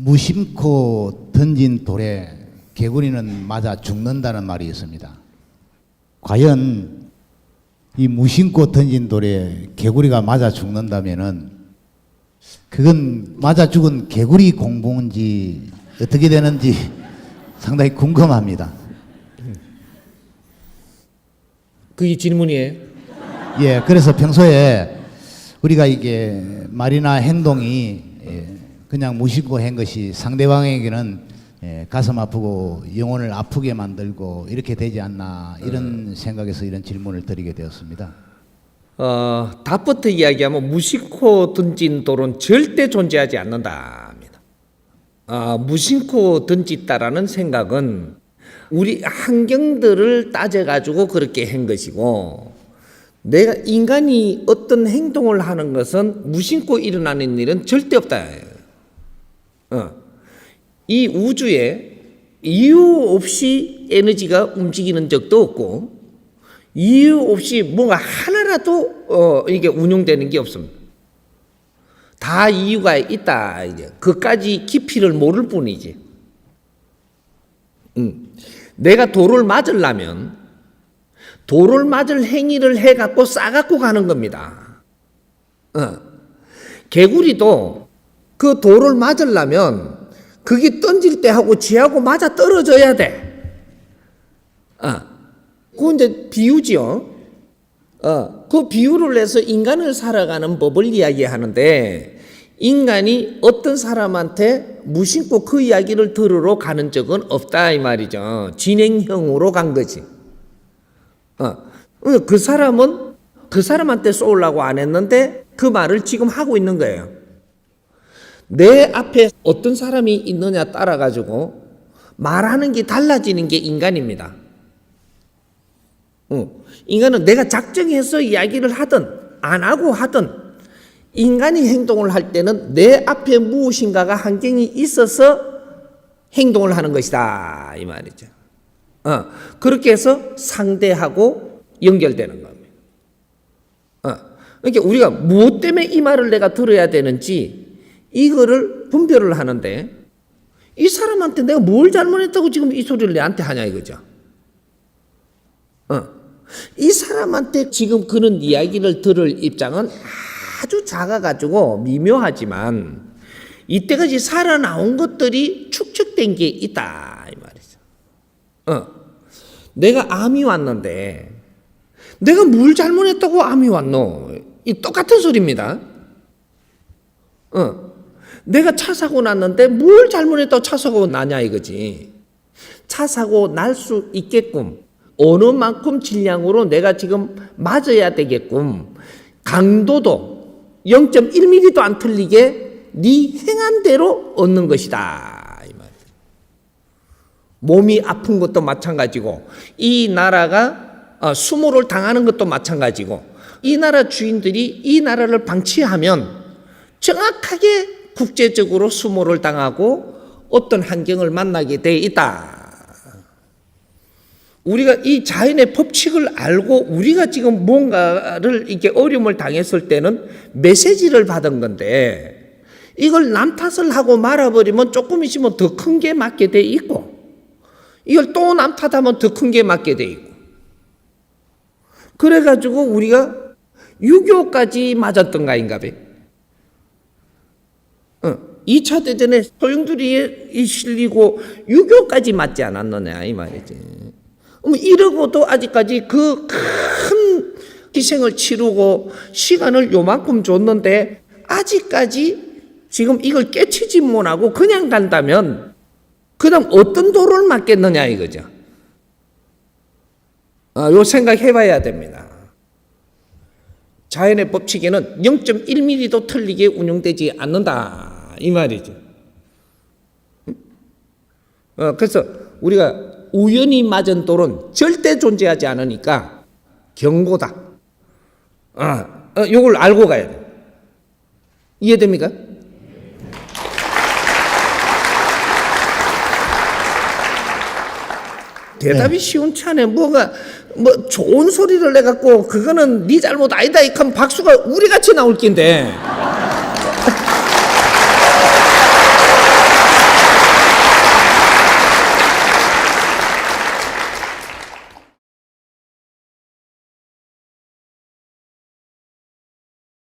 무심코 던진 돌에 개구리는 맞아 죽는다는 말이 있습니다. 과연 이 무심코 던진 돌에 개구리가 맞아 죽는다면은 그건 맞아 죽은 개구리 공부인지 어떻게 되는지 상당히 궁금합니다. 그게 질문이에요? 예, 그래서 평소에 우리가 이게 말이나 행동이 그냥 무심코 한 것이 상대방에게는 가슴 아프고 영혼을 아프게 만들고 이렇게 되지 않나 이런 생각에서 이런 질문을 드리게 되었습니다. 답부터 이야기하면 무심코 던진 돌은 절대 존재하지 않는다입니다. 무심코 던졌다라는 생각은 우리 환경들을 따져가지고 그렇게 한 것이고, 내가 인간이 어떤 행동을 하는 것은 무심코 일어나는 일은 절대 없다. 이 우주에 이유 없이 에너지가 움직이는 적도 없고 이유 없이 뭔가 하나라도 이게 운용되는 게 없습니다. 다 이유가 있다. 이제 그까지 깊이를 모를 뿐이지. 내가 돌을 맞으려면 돌을 맞을 행위를 해갖고 싸갖고 가는 겁니다. 개구리도 그 돌을 맞으려면 그게 던질 때 하고 지하고 맞아 떨어져야 돼. 그건 이제 비유죠. 그 비유를 해서 인간을 살아가는 법을 이야기하는데, 인간이 어떤 사람한테 무심코 그 이야기를 들으러 가는 적은 없다 이 말이죠. 진행형으로 간 거지. 그 사람은 그 사람한테 쏘려고 안 했는데 그 말을 지금 하고 있는 거예요. 내 앞에 어떤 사람이 있느냐 따라 가지고 말하는 게 달라지는 게 인간입니다. 인간은 내가 작정해서 이야기를 하든 안 하고 하든 인간이 행동을 할 때는 내 앞에 무엇인가가 환경이 있어서 행동을 하는 것이다 이 말이죠. 그렇게 해서 상대하고 연결되는 겁니다. 그러니까 우리가 무엇 때문에 이 말을 내가 들어야 되는지 이거를 분별을 하는데, 이 사람한테 내가 뭘 잘못했다고 지금 이 소리를 내한테 하냐 이거죠. 이 사람한테 지금 그런 이야기를 들을 입장은 아주 작아가지고 미묘하지만 이때까지 살아나온 것들이 축적된 게 있다 이 말이죠. 내가 암이 왔는데 내가 뭘 잘못했다고 암이 왔노? 이 똑같은 소리입니다. 내가 차 사고 났는데 뭘 잘못했다고 차 사고 나냐 이거지. 차 사고 날 수 있게끔 어느 만큼 질량으로 내가 지금 맞아야 되게끔 강도도 0.1mm도 안 틀리게 네 행한 대로 얻는 것이다 이 말이에요. 몸이 아픈 것도 마찬가지고, 이 나라가 수모를 당하는 것도 마찬가지고, 이 나라 주인들이 이 나라를 방치하면 정확하게 국제적으로 수모를 당하고 어떤 환경을 만나게 돼 있다. 우리가 이 자연의 법칙을 알고 우리가 지금 뭔가를 이렇게 어려움을 당했을 때는 메시지를 받은 건데, 이걸 남 탓을 하고 말아버리면 조금 있으면 더 큰 게 맞게 돼 있고, 이걸 또 남 탓하면 더 큰 게 맞게 돼 있고, 그래가지고 우리가 유교까지 맞았던가 인가 봐. 2차 대전에 소용돌이에 실리고 유교까지 맞지 않았느냐 이 말이지. 이러고도 아직까지 그 큰 희생을 치르고 시간을 요만큼 줬는데 아직까지 지금 이걸 깨치지 못하고 그냥 간다면 그 다음 어떤 도를 맞겠느냐 이거죠. 요 생각해 봐야 됩니다. 자연의 법칙에는 0.1mm도 틀리게 운용되지 않는다 이 말이죠. 그래서 우리가 우연히 맞은 돌은 절대 존재하지 않으니까 경고다. 요걸 알고 가야 돼. 이해됩니까? 대답이 시원치 않네. 뭐 좋은 소리를 내갖고 그거는 네 잘못 아니다 이렇게 하면 박수가 우리같이 나올 낀데